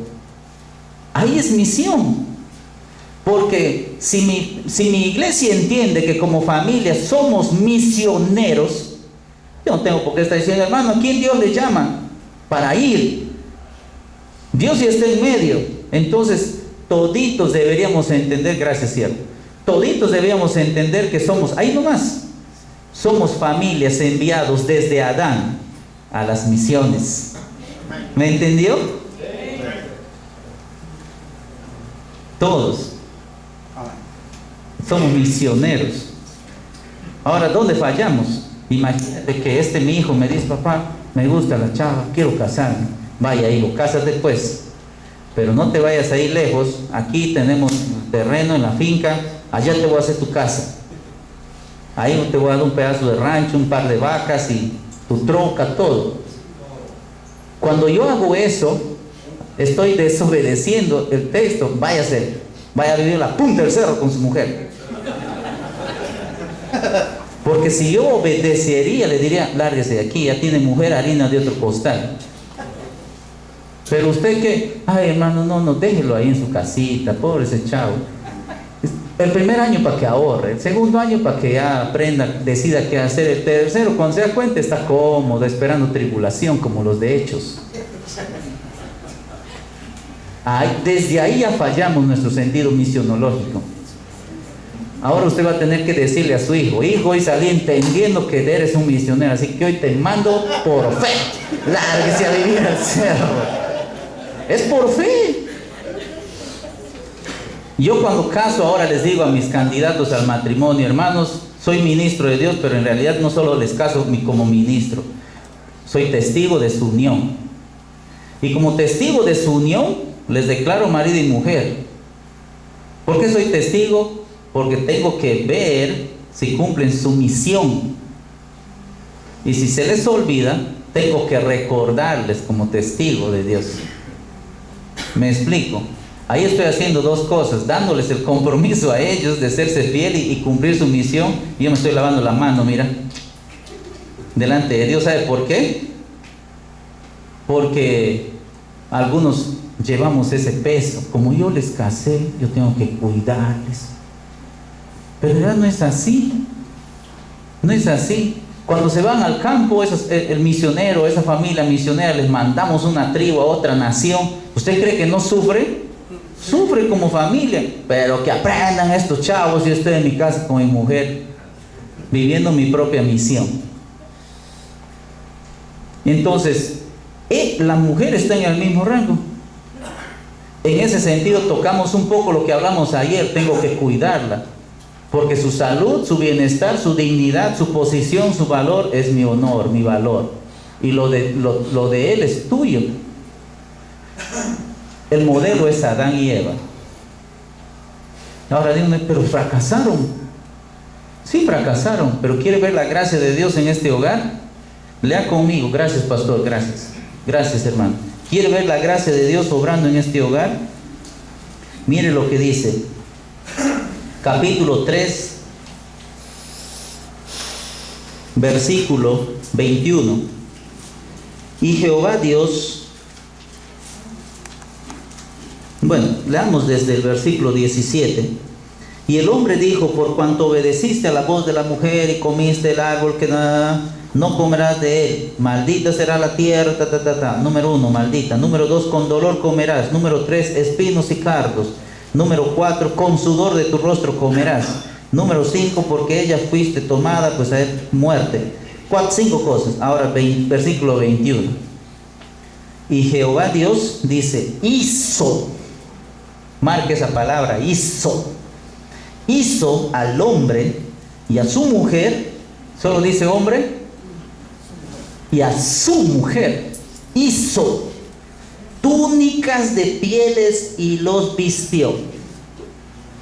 Ahí es misión. Porque si mi iglesia entiende que como familia somos misioneros, yo no tengo por qué estar diciendo: hermano, ¿a quién Dios le llama? Para ir. Dios ya está en medio. Entonces, toditos deberíamos entender, gracias cielo, toditos deberíamos entender que somos, ahí nomás, somos familias enviados desde Adán a las misiones. ¿Me entendió? Todos somos misioneros. Ahora, ¿dónde fallamos? Imagínate que mi hijo me dice: papá, me gusta la chava, quiero casarme. Vaya, hijo, cásate pues. Pero no te vayas a ir lejos. Aquí tenemos terreno en la finca. Allá te voy a hacer tu casa. Ahí te voy a dar un pedazo de rancho, un par de vacas y tu troca, todo. Cuando yo hago eso, estoy desobedeciendo el texto. Vaya a vivir en la punta del cerro con su mujer. Porque si yo obedecería, le diría: lárguese de aquí, ya tiene mujer, harina de otro costal. Pero usted que: ay hermano, no, déjelo ahí en su casita, pobre ese chavo. El primer año para que ahorre, el segundo año para que ya aprenda, decida qué hacer, el tercero cuando se da cuenta está cómodo, esperando tribulación como los de Hechos. Desde ahí ya fallamos nuestro sentido misionológico. Ahora usted va a tener que decirle a su hijo: hijo, hoy salí entendiendo que eres un misionero, así que hoy te mando por fe, lárguese a vivir al cerro. Es por fe. Yo cuando caso ahora les digo a mis candidatos al matrimonio: hermanos, soy ministro de Dios, pero en realidad no solo les caso como ministro, soy testigo de su unión. Y como testigo de su unión, les declaro marido y mujer. ¿Por qué soy testigo? Porque tengo que ver si cumplen su misión. Y si se les olvida, tengo que recordarles como testigo de Dios. ¿Me explico? Ahí estoy haciendo 2 cosas: dándoles el compromiso a ellos de serse fiel y cumplir su misión. Y yo me estoy lavando la mano, mira, delante de Dios. ¿Sabe por qué? Porque algunos llevamos ese peso. Como yo les casé, yo tengo que cuidarles. Pero en realidad no es así. No es así. Cuando se van al campo, el misionero, esa familia misionera, les mandamos una tribu a otra nación. ¿Usted cree que no sufre? Sufre como familia. Pero que aprendan estos chavos. Yo estoy en mi casa con mi mujer, viviendo mi propia misión. Entonces, la mujer está en el mismo rango. En ese sentido tocamos un poco lo que hablamos ayer. Tengo que cuidarla, porque su salud, su bienestar, su dignidad, su posición, su valor es mi honor, mi valor. Y lo de él es tuyo. El modelo es Adán y Eva. Ahora díganme: pero fracasaron. Sí, fracasaron, pero ¿quiere ver la gracia de Dios en este hogar? Lea conmigo. Gracias, pastor, gracias. Gracias, hermano. ¿Quiere ver la gracia de Dios obrando en este hogar? Mire lo que dice. Capítulo 3, versículo 21. Y Jehová Dios, bueno, leamos desde el versículo 17. Y el hombre dijo: por cuanto obedeciste a la voz de la mujer y comiste el árbol que no comerás de él, maldita será la tierra, Número 1, maldita. Número 2, con dolor comerás. Número 3, espinos y cardos. Número 4, con sudor de tu rostro comerás. Número 5, porque ella fuiste tomada, pues a muerte. 5 cosas. Ahora versículo 21. Y Jehová Dios dice, hizo, marque esa palabra, hizo al hombre y a su mujer, solo dice hombre, y a su mujer, hizo túnicas de pieles y los vistió.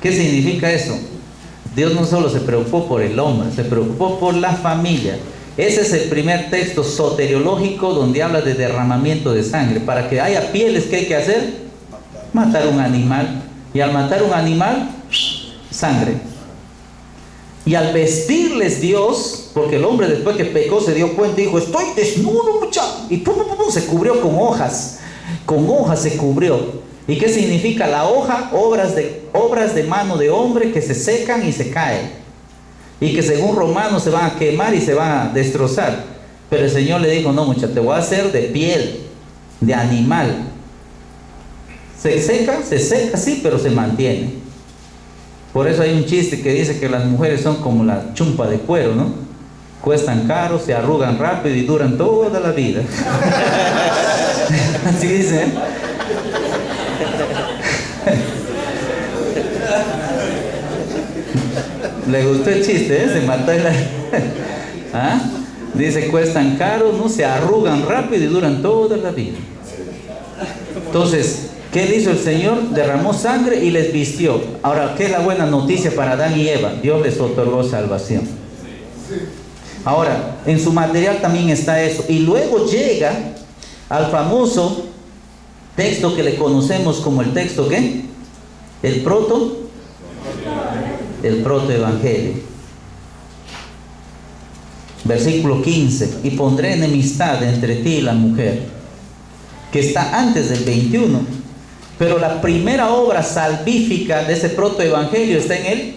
¿Qué significa eso? Dios no solo se preocupó por el hombre, se preocupó por la familia. Ese es el primer texto soteriológico donde habla de derramamiento de sangre. Para que haya pieles, ¿qué hay que hacer? Matar un animal. Y al matar un animal, sangre. Y al vestirles Dios, porque el hombre después que pecó se dio cuenta y dijo, estoy desnudo, muchacho. Y se cubrió con hojas. Con hojas se cubrió. ¿Y qué significa la hoja? Obras de mano de hombre que se secan y se caen. Y que según Romanos se van a quemar y se van a destrozar. Pero el Señor le dijo, no, muchacho, te voy a hacer de piel, de animal. Se seca, sí, pero se mantiene. Por eso hay un chiste que dice que las mujeres son como la chumpa de cuero, ¿no? Cuestan caro, se arrugan rápido y duran toda la vida. Así dice, ¿eh? Le gustó el chiste, ¿eh? Se mató el... ¿Ah? Dice, cuestan caro, no se arrugan rápido y duran toda la vida. Entonces, ¿qué le hizo el Señor? Derramó sangre y les vistió. Ahora, ¿qué es la buena noticia para Adán y Eva? Dios les otorgó salvación. Ahora, en su material también está eso. Y luego llega al famoso texto que le conocemos como el texto, ¿qué? El protoevangelio. Versículo 15. Y pondré enemistad entre ti y la mujer, que está antes del 21. Pero la primera obra salvífica de ese protoevangelio está en el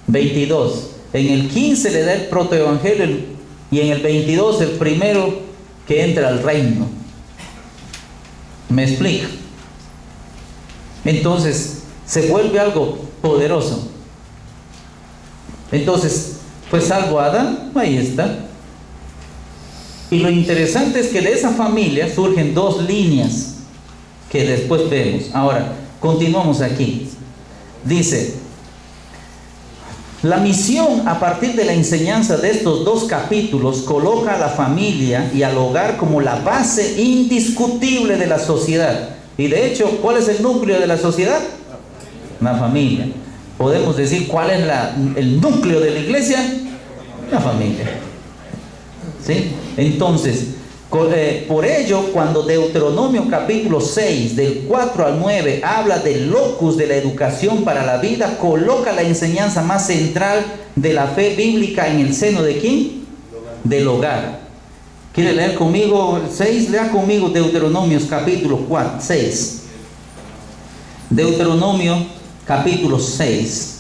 22. En el 15 le da el protoevangelio y en el 22 el primero que entra al reino. ¿Me explico? Entonces se vuelve algo poderoso. Entonces, pues salvo a Adán, ahí está. Y lo interesante es que de esa familia surgen dos líneas que después vemos. Ahora, continuamos aquí. Dice, la misión a partir de la enseñanza de estos dos capítulos coloca a la familia y al hogar como la base indiscutible de la sociedad. Y de hecho, ¿cuál es el núcleo de la sociedad? La familia. Podemos decir cuál es el núcleo de la iglesia. La familia. ¿Sí? Entonces, por ello, cuando Deuteronomio capítulo 6, del 4 al 9, habla del locus de la educación para la vida, coloca la enseñanza más central de la fe bíblica en el seno ¿de quién? Del hogar. ¿Quiere leer conmigo el 6? Lea conmigo Deuteronomios capítulo 6. Deuteronomio capítulo 6.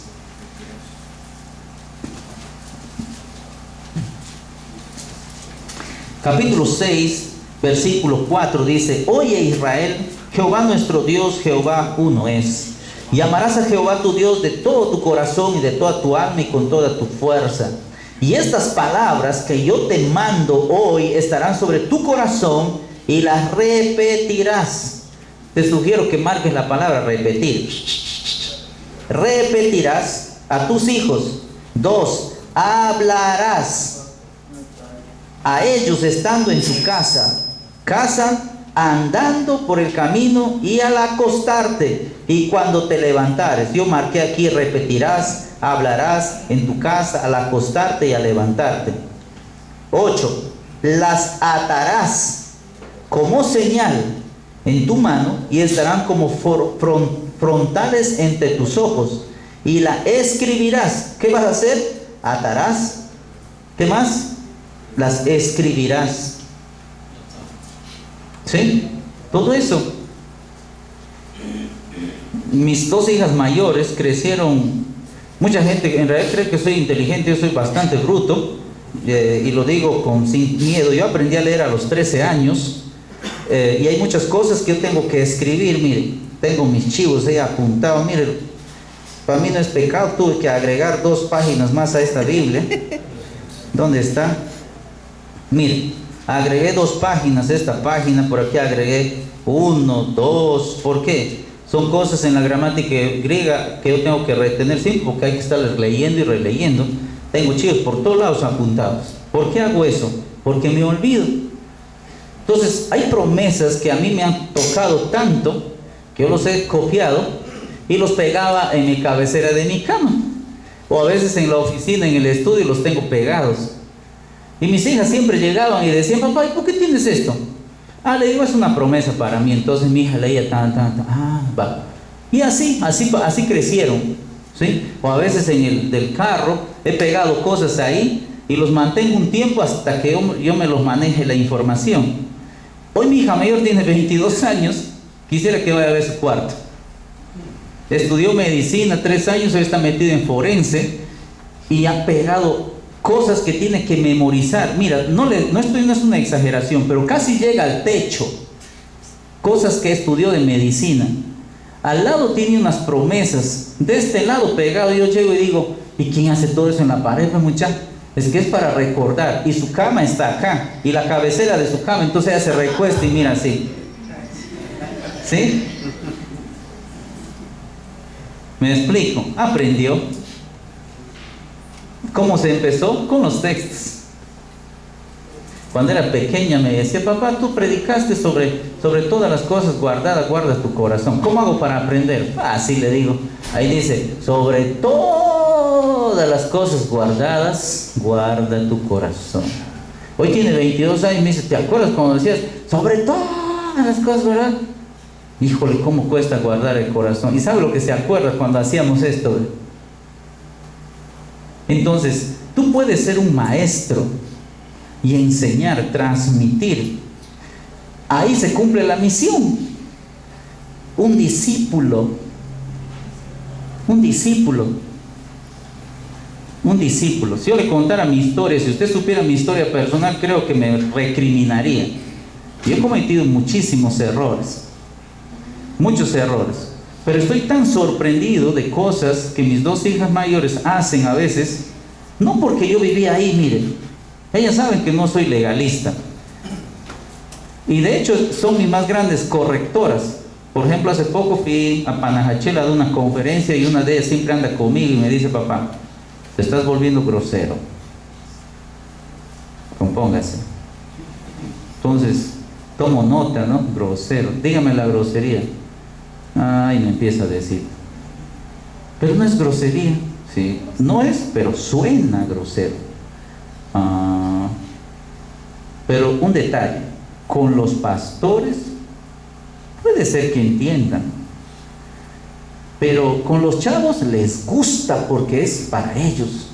Capítulo 6, versículo 4 dice, oye Israel, Jehová nuestro Dios, Jehová uno es. Y amarás a Jehová tu Dios de todo tu corazón y de toda tu alma y con toda tu fuerza. Y estas palabras que yo te mando hoy estarán sobre tu corazón y las repetirás. Te sugiero que marques la palabra repetir. Repetirás a tus hijos. 2, hablarás a ellos estando en tu casa, andando por el camino y al acostarte y cuando te levantares. Yo marqué aquí repetirás, hablarás en tu casa al acostarte y al levantarte. 8, las atarás como señal en tu mano y estarán como frontales entre tus ojos y la escribirás. ¿Qué vas a hacer? Atarás. ¿Qué más? Las escribirás. ¿Sí? Todo eso. Mis dos hijas mayores crecieron. Mucha gente en realidad cree que soy inteligente. Yo soy bastante bruto, y lo digo sin miedo. Yo aprendí a leer a los 13 años, y hay muchas cosas que yo tengo que escribir. Mire, tengo mis chivos ahí apuntados. Mire, para mí no es pecado. Tuve que agregar 2 páginas más a esta Biblia. ¿Dónde está? Mire, agregué 2 páginas, esta página, por aquí agregué 1, 2, ¿por qué? Son cosas en la gramática griega que yo tengo que retener siempre porque hay que estar leyendo y releyendo. Tengo chicos por todos lados apuntados. ¿Por qué hago eso? Porque me olvido. Entonces, hay promesas que a mí me han tocado tanto que yo los he copiado y los pegaba en mi cabecera de mi cama. O a veces en la oficina, en el estudio, los tengo pegados. Y mis hijas siempre llegaban y decían, papá, ¿y por qué tienes esto? Le digo, es una promesa para mí. Entonces mi hija leía va. Y así crecieron, ¿sí? O a veces en el del carro he pegado cosas ahí y los mantengo un tiempo hasta que yo me los maneje la información. Hoy mi hija mayor tiene 22 años, quisiera que vaya a ver su cuarto. Estudió medicina 3 años, hoy está metida en forense y ha pegado cosas que tiene que memorizar. Mira, no es una exageración, pero casi llega al techo. Cosas que estudió de medicina. Al lado tiene unas promesas. De este lado pegado yo llego y digo, ¿y quién hace todo eso en la pared, muchacha? Es que es para recordar. Y su cama está acá. Y la cabecera de su cama. Entonces ella se recuesta y mira así. ¿Sí? ¿Me explico? Aprendió. ¿Cómo se empezó? Con los textos. Cuando era pequeña me decía, papá, tú predicaste sobre todas las cosas guardadas, guarda tu corazón. ¿Cómo hago para aprender? Así le digo. Ahí dice, sobre todas las cosas guardadas, guarda tu corazón. Hoy tiene 22 años y me dice, ¿te acuerdas cuando decías, sobre todas las cosas, verdad? Híjole, ¿cómo cuesta guardar el corazón? ¿Y sabe lo que se acuerda cuando hacíamos esto? Entonces, tú puedes ser un maestro y enseñar, transmitir. Ahí se cumple la misión. Un discípulo. Si yo le contara mi historia, si usted supiera mi historia personal, creo que me recriminaría. Yo he cometido muchísimos errores. Muchos errores. Pero estoy tan sorprendido de cosas que mis 2 hijas mayores hacen a veces, no porque yo vivía ahí, miren, ellas saben que no soy legalista. Y de hecho son mis más grandes correctoras. Por ejemplo, hace poco fui a Panajachel a dar una conferencia y una de ellas siempre anda conmigo y me dice, papá, te estás volviendo grosero. Compóngase. Entonces, tomo nota, ¿no? Grosero. Dígame la grosería. Y me empieza a decir, pero no es grosería. Sí, no es, pero suena grosero. Pero un detalle, con los pastores puede ser que entiendan, pero con los chavos les gusta porque es para ellos,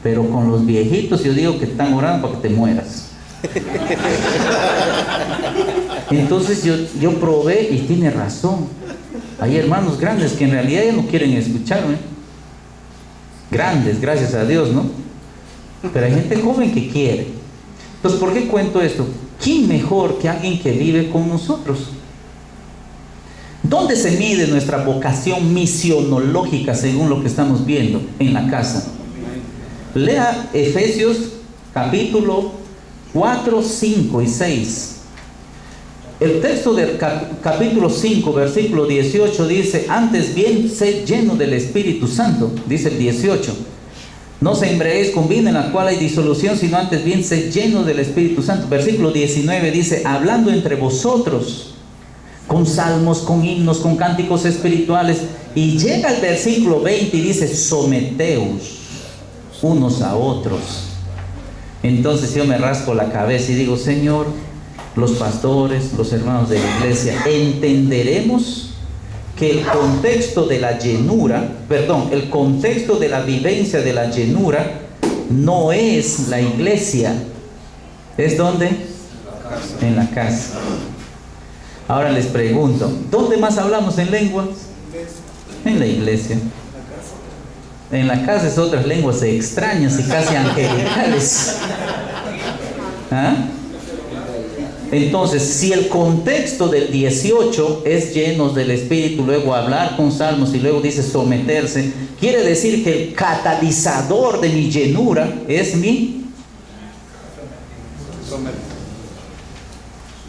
pero con los viejitos yo digo que están orando para que te mueras. Entonces yo probé y tiene razón. Hay hermanos grandes que en realidad ya no quieren escucharme. Grandes, gracias a Dios, ¿no? Pero hay gente joven que quiere. Entonces, ¿por qué cuento esto? ¿Quién mejor que alguien que vive con nosotros? ¿Dónde se mide nuestra vocación misionológica según lo que estamos viendo en la casa? Lea Efesios capítulo 4, 5 y 6. El texto del capítulo 5, versículo 18 dice, antes bien, sed lleno del Espíritu Santo, dice el 18. No se embriaguéis con vino en la cual hay disolución, sino antes bien, sed lleno del Espíritu Santo. Versículo 19 dice, hablando entre vosotros, con salmos, con himnos, con cánticos espirituales. Y llega el versículo 20 y dice, someteos unos a otros. Entonces yo me rasco la cabeza y digo, Señor, los pastores, los hermanos de la iglesia, entenderemos que el contexto de la llenura, el contexto de la vivencia de la llenura no es la iglesia. ¿Es dónde? En la casa. Ahora les pregunto, ¿dónde más hablamos en lenguas? En la iglesia. En la casa es otras lenguas extrañas y casi angelicales. Entonces, si el contexto del 18 es llenos del Espíritu, luego hablar con salmos y luego dice someterse, quiere decir que el catalizador de mi llenura es mi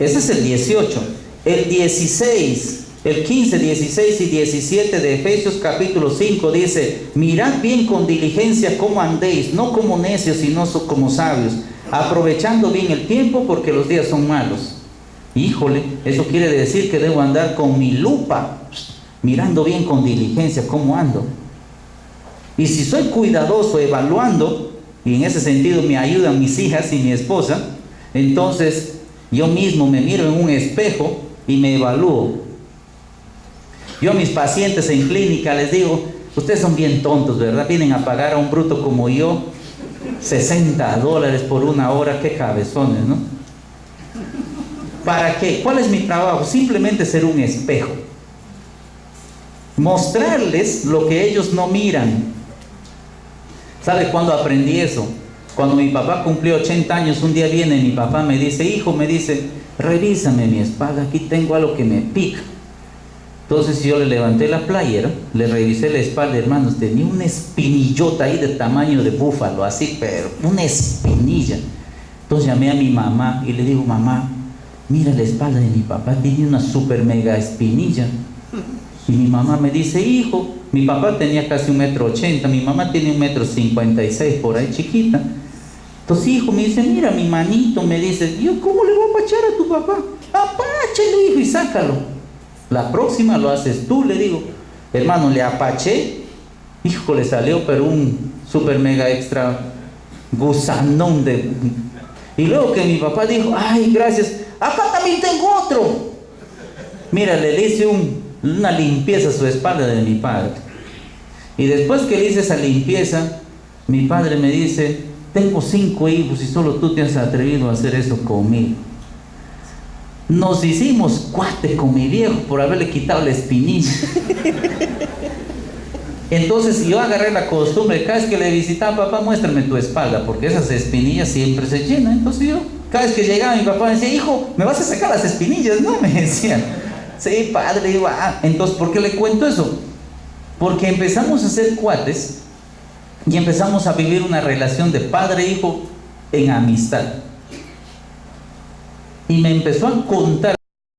Ese es el 18. El 16, el 15, 16 y 17 de Efesios capítulo 5 dice: mirad bien con diligencia cómo andéis, no como necios, sino como sabios, aprovechando bien el tiempo, porque los días son malos. Híjole, eso quiere decir que debo andar con mi lupa, mirando bien con diligencia cómo ando. Y si soy cuidadoso evaluando, y en ese sentido me ayudan mis hijas y mi esposa, entonces yo mismo me miro en un espejo y me evalúo. Yo a mis pacientes en clínica les digo: ustedes son bien tontos, ¿verdad? Vienen a pagar a un bruto como yo $60 por una hora. Qué cabezones, ¿no? ¿Para qué? ¿Cuál es mi trabajo? Simplemente ser un espejo, mostrarles lo que ellos no miran. ¿Sabe cuándo aprendí eso? Cuando mi papá cumplió 80 años, un día viene mi papá, me dice: hijo, me dice, revísame mi espalda, aquí tengo algo que me pica. Entonces yo le levanté la playera, le revisé la espalda, hermanos, tenía una espinillota ahí de tamaño de búfalo, así, pero una espinilla. Entonces llamé a mi mamá y le digo: mamá, mira la espalda de mi papá, tiene una super mega espinilla. Y mi mamá me dice: hijo, mi papá tenía casi 1,80 m, mi mamá tiene 1,56 m, por ahí chiquita. Entonces, hijo, me dice: mira mi manito, me dice. Yo: ¿cómo le voy a apachar a tu papá? Apáchelo, hijo, y sácalo. La próxima lo haces tú, le digo. Hermano, le apaché, hijo, le salió pero un super mega extra gusanón de... Y luego que mi papá dijo: ay, gracias, acá también tengo otro. Mira, le hice una limpieza a su espalda de mi padre. Y después que le hice esa limpieza, mi padre me dice: tengo 5 hijos y solo tú te has atrevido a hacer eso conmigo. Nos hicimos cuate con mi viejo por haberle quitado la espinilla. Entonces yo agarré la costumbre, cada vez que le visitaba: papá, muéstrame tu espalda, porque esas espinillas siempre se llenan. Entonces yo, cada vez que llegaba, mi papá me decía: hijo, ¿me vas a sacar las espinillas? No, me decían. Sí, padre. Digo: entonces, ¿por qué le cuento eso? Porque empezamos a ser cuates y empezamos a vivir una relación de padre-hijo en amistad. Y me empezó a contar